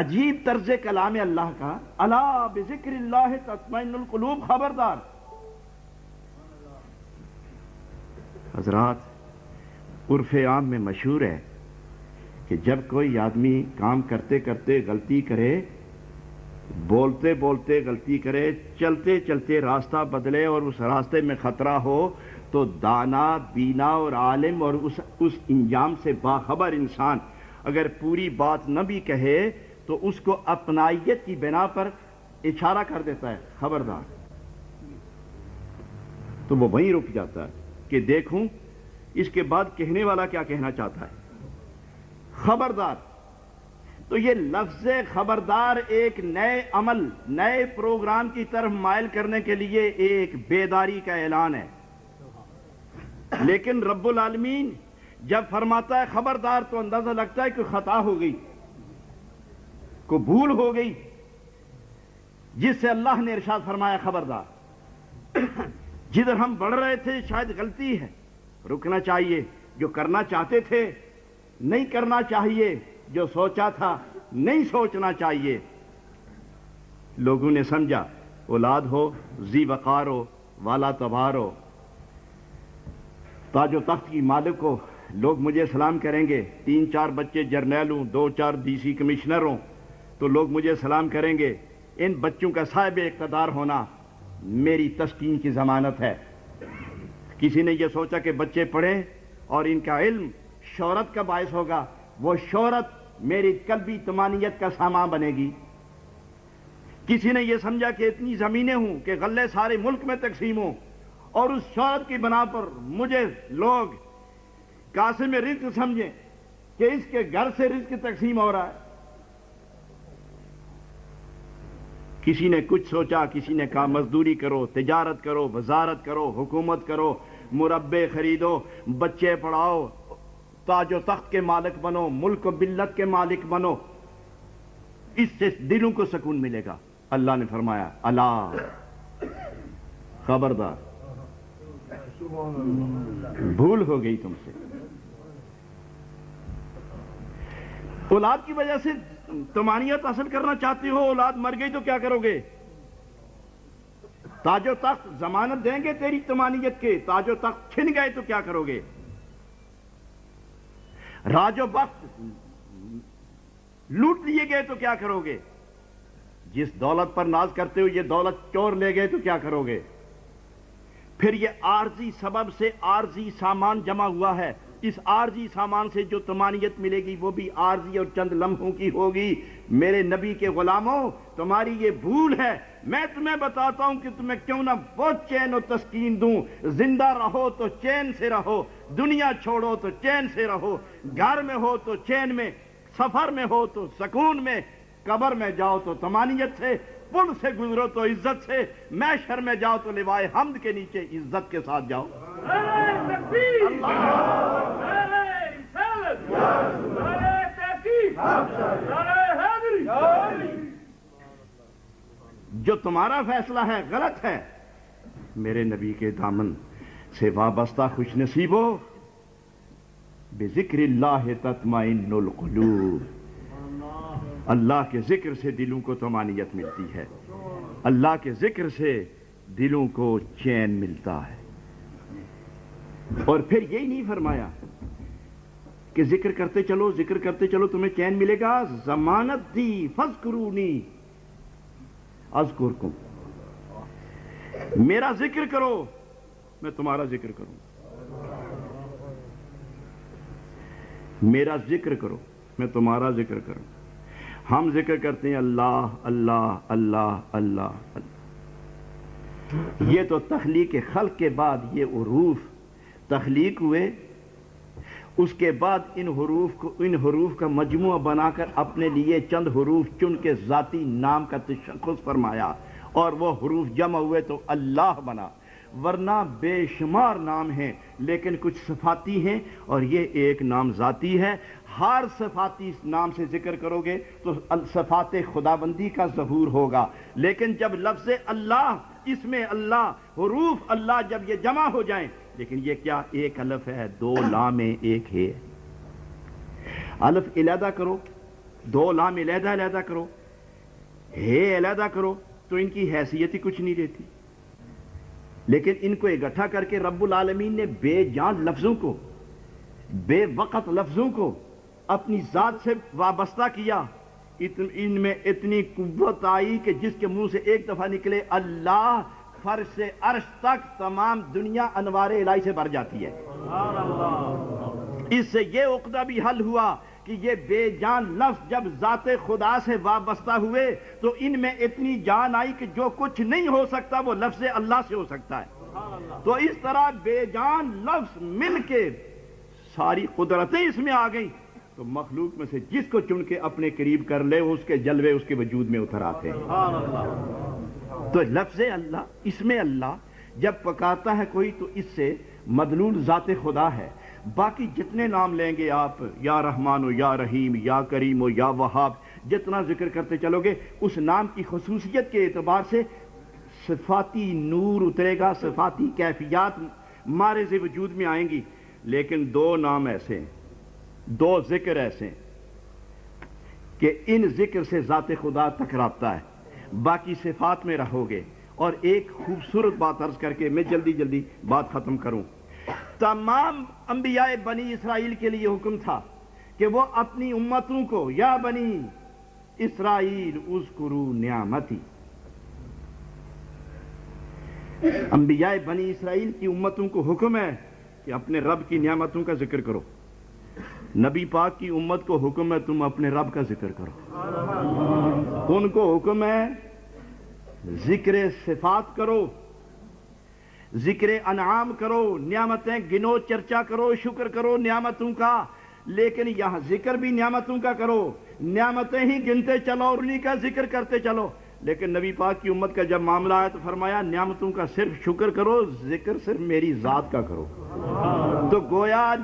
عجیب طرز کلام اللہ کا، الا بذکر اللہ تطمئن القلوب، خبردار حضرات، عرف عام میں مشہور ہے کہ جب کوئی آدمی کام کرتے کرتے غلطی کرے، بولتے بولتے غلطی کرے، چلتے چلتے راستہ بدلے اور اس راستے میں خطرہ ہو، تو دانا، بینا اور عالم اور اس انجام سے باخبر انسان اگر پوری بات نہ بھی کہے تو اس کو اپنائیت کی بنا پر اشارہ کر دیتا ہے، خبردار، تو وہ وہیں رک جاتا ہے کہ دیکھوں اس کے بعد کہنے والا کیا کہنا چاہتا ہے، خبردار۔ تو یہ لفظ خبردار ایک نئے عمل، نئے پروگرام کی طرف مائل کرنے کے لیے ایک بیداری کا اعلان ہے، لیکن رب العالمین جب فرماتا ہے خبردار تو اندازہ لگتا ہے کہ خطا ہو گئی، کوئی بھول ہو گئی، جس سے اللہ نے ارشاد فرمایا خبردار۔ جدھر ہم بڑھ رہے تھے شاید غلطی ہے، رکنا چاہیے، جو کرنا چاہتے تھے نہیں کرنا چاہیے، جو سوچا تھا نہیں سوچنا چاہیے۔ لوگوں نے سمجھا اولاد ہو، ذی وقار ہو، والا تبار ہو، تاج و تخت کی مالک ہو، لوگ مجھے سلام کریں گے، 3-4 بچے جرنیل ہوں، 2-4 ڈی سی کمشنر ہوں تو لوگ مجھے سلام کریں گے، ان بچوں کا صاحب اقتدار ہونا میری تسکین کی ضمانت ہے۔ کسی نے یہ سوچا کہ بچے پڑھیں اور ان کا علم شہرت کا باعث ہوگا، وہ شہرت میری قلبی طمانینت کا سامان بنے گی۔ کسی نے یہ سمجھا کہ اتنی زمینیں ہوں کہ غلے سارے ملک میں تقسیم ہوں اور اس شہرت کی بنا پر مجھے لوگ قاسم رزق سمجھیں کہ اس کے گھر سے رزق تقسیم ہو رہا ہے۔ کسی نے کچھ سوچا، کسی نے کہا مزدوری کرو، تجارت کرو، وزارت کرو، حکومت کرو، مربے خریدو، بچے پڑھاؤ، تاج و تخت کے مالک بنو، ملک و ملت کے مالک بنو، اس سے دلوں کو سکون ملے گا۔ اللہ نے فرمایا الا، خبردار، بھول ہو گئی تم سے۔ اولاد کی وجہ سے طمانینت حاصل کرنا چاہتے ہو، اولاد مر گئی تو کیا کرو گے؟ تاج و تخت ضمانت دیں گے تیری طمانینت کے، تاج و تخت چھن گئے تو کیا کرو گے؟ راج و وقت لوٹ لیے گئے تو کیا کرو گے؟ جس دولت پر ناز کرتے ہو یہ دولت چور لے گئے تو کیا کرو گے؟ پھر یہ عارضی سبب سے عارضی سامان جمع ہوا ہے، اس عارضی سامان سے جو طمانینت ملے گی وہ بھی عارضی اور چند لمحوں کی ہوگی۔ میرے نبی کے غلاموں، تمہاری یہ بھول ہے، میں تمہیں بتاتا ہوں کہ تمہیں کیوں نہ بہت چین و تسکین دوں۔ زندہ رہو تو چین سے رہو، دنیا چھوڑو تو چین سے رہو، گھر میں ہو تو چین میں، سفر میں ہو تو سکون میں، قبر میں جاؤ تو طمانینت سے، پل سے گزرو تو عزت سے، محشر میں جاؤ تو لوائے حمد کے نیچے عزت کے ساتھ جاؤ۔ جو تمہارا فیصلہ ہے غلط ہے، میرے نبی کے دامن سے وابستہ خوش نصیب ہو، بذکر اللہ تطمئن القلوب، اللہ کے ذکر سے دلوں کو طمانینت ملتی ہے، اللہ کے ذکر سے دلوں کو چین ملتا ہے۔ اور پھر یہی نہیں فرمایا کہ ذکر کرتے چلو، ذکر کرتے چلو تمہیں چین ملے گا، ضمانت دی فاذکرونی اذکرکم، میرا ذکر کرو میں تمہارا ذکر کروں، میرا ذکر کرو میں تمہارا ذکر کروں۔ ہم ذکر کرتے ہیں اللہ اللہ اللہ اللہ اللہ، یہ تو تخلیق خلق کے بعد یہ حروف تخلیق ہوئے، اس کے بعد ان حروف کا مجموعہ بنا کر اپنے لیے چند حروف چن کے ذاتی نام کا تشخص فرمایا، اور وہ حروف جمع ہوئے تو اللہ بنا، ورنہ بے شمار نام ہیں لیکن کچھ صفاتی ہیں اور یہ ایک نام ذاتی ہے۔ ہر صفاتی نام سے ذکر کرو گے تو صفات خداوندی کا ظہور ہوگا، لیکن جب لفظ اللہ، اسم اللہ، حروف اللہ جب یہ جمع ہو جائیں، لیکن یہ کیا ایک الف ہے، دو لام ہے، ایک ہے، الف علیحدہ کرو دو لام علیحدہ علیحدہ کرو، ہے علیحدہ کرو تو ان کی حیثیت ہی کچھ نہیں رہتی. لیکن ان کو اکٹھا کر کے رب العالمین نے بے جان لفظوں کو، بے وقت لفظوں کو اپنی ذات سے وابستہ کیا. ان میں اتنی قوت آئی کہ جس کے منہ سے ایک دفعہ نکلے اللہ، فرش سے عرش تک تمام دنیا انوار الہی سے بھر جاتی ہے. اس سے یہ عقدہ بھی حل ہوا کہ یہ بے جان لفظ جب ذات خدا سے وابستہ ہوئے تو ان میں اتنی جان آئی کہ جو کچھ نہیں ہو سکتا وہ لفظ اللہ سے ہو سکتا ہے. تو اس طرح بے جان لفظ مل کے ساری قدرتیں اس میں آ گئیں، تو مخلوق میں سے جس کو چن کے اپنے قریب کر لے اس کے جلوے اس کے وجود میں اتر آتے ہیں. تو لفظ اللہ، اس میں اللہ جب پکارتا ہے کوئی تو اس سے مدلول ذات خدا ہے. باقی جتنے نام لیں گے آپ، یا رحمان ہو، یا رحیم، یا کریم ہو، یا وہاب، جتنا ذکر کرتے چلو گے اس نام کی خصوصیت کے اعتبار سے صفاتی نور اترے گا، صفاتی کیفیات مارز وجود میں آئیں گی. لیکن دو نام ایسے ہیں، دو ذکر ایسے ہیں کہ ان ذکر سے ذات خدا ٹکراتا ہے. باقی صفات میں رہو گے. اور ایک خوبصورت بات عرض کر کے میں جلدی جلدی بات ختم کروں. تمام انبیاء بنی اسرائیل کے لیے حکم تھا کہ وہ اپنی امتوں کو، یا بنی اسرائیل اذکروا نعمتی، انبیاء بنی اسرائیل کی امتوں کو حکم ہے کہ اپنے رب کی نعمتوں کا ذکر کرو. نبی پاک کی امت کو حکم ہے تم اپنے رب کا ذکر کرو. ان کو حکم ہے ذکر صفات کرو، ذکر انعام کرو، نعمتیں گنو، چرچا کرو، شکر کرو نعمتوں کا. لیکن یہاں ذکر بھی نعمتوں کا کرو، نعمتیں ہی گنتے چلو اور انہی کا ذکر کرتے چلو. لیکن نبی پاک کی امت کا جب معاملہ آیا تو فرمایا نعمتوں کا صرف شکر کرو، ذکر صرف میری ذات کا کرو. تو گویا